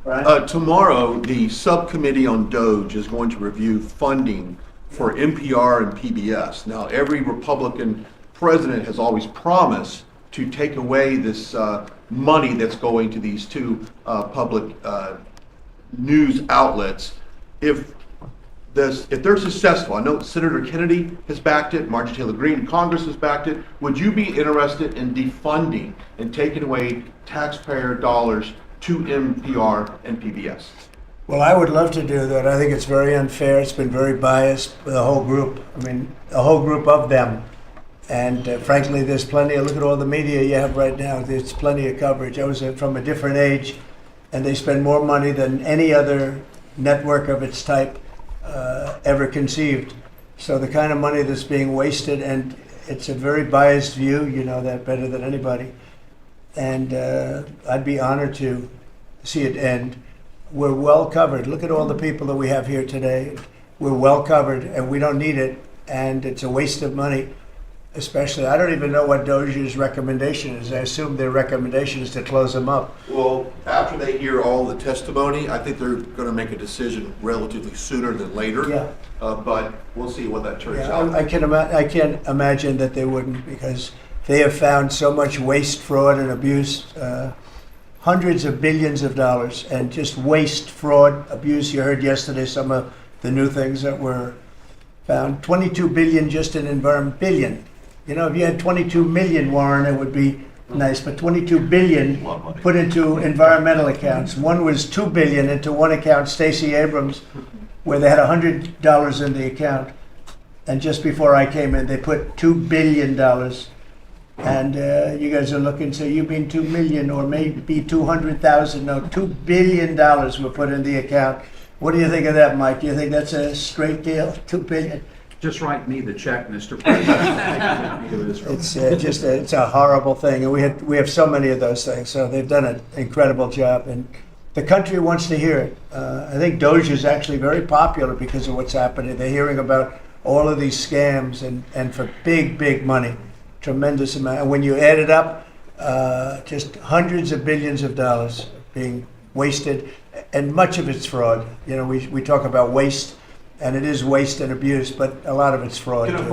Brian? Tomorrow, the subcommittee on DOGE is going to review funding for NPR and PBS. Now, every Republican president has always promised to take away this money that's going to these two public news outlets. If they're successful, I know Senator Kennedy has backed it, Marjorie Taylor Greene, Congress has backed it. Would you be interested in defunding and taking away taxpayer dollars to NPR and PBS? Well, I would love to do that. I think it's very unfair. It's been very biased with the whole group. I mean, a whole group of them. And frankly, there's plenty look at all the media you have right now. There's plenty of coverage. I was from a different age, and they spend more money than any other network of its type ever conceived. So the kind of money that's being wasted, and it's a very biased view, you know that better than anybody. And I'd be honored to see it end. We're well covered. Look at all the people that we have here today. We're well covered, and we don't need it, and it's a waste of money. Especially, I don't even know what DOJ's recommendation is. I assume their recommendation is to close them up. Well, after they hear all the testimony, I think they're going to make a decision relatively sooner than later. Yeah. But we'll see what that turns Yeah, out. I can't imagine that they wouldn't, because they have found so much waste, fraud, and abuse, hundreds of billions of dollars, and just waste, fraud, abuse. You heard yesterday some of the new things that were found. 22 billion just in environment, billion. You know, if you had 22 million, Warren, it would be nice, but 22 billion put into environmental accounts. One was 2 billion into one account, Stacey Abrams, where they had $100 in the account. And just before I came in, they put $2 billion. And you guys are looking, so you mean 2 million or maybe 200,000? No, $2 billion were put in the account. What do you think of that, Mike? Do you think that's a straight deal? 2 billion? Just write me the check, Mr. President. It's a horrible thing, and we have so many of those things. So they've done an incredible job, and the country wants to hear it. I think Doge is actually very popular because of what's happening. They're hearing about all of these scams and for big money, tremendous amount. And when you add it up, just hundreds of billions of dollars being wasted, and much of it's fraud. You know, we talk about waste. And it is waste and abuse, but a lot of it's fraud too.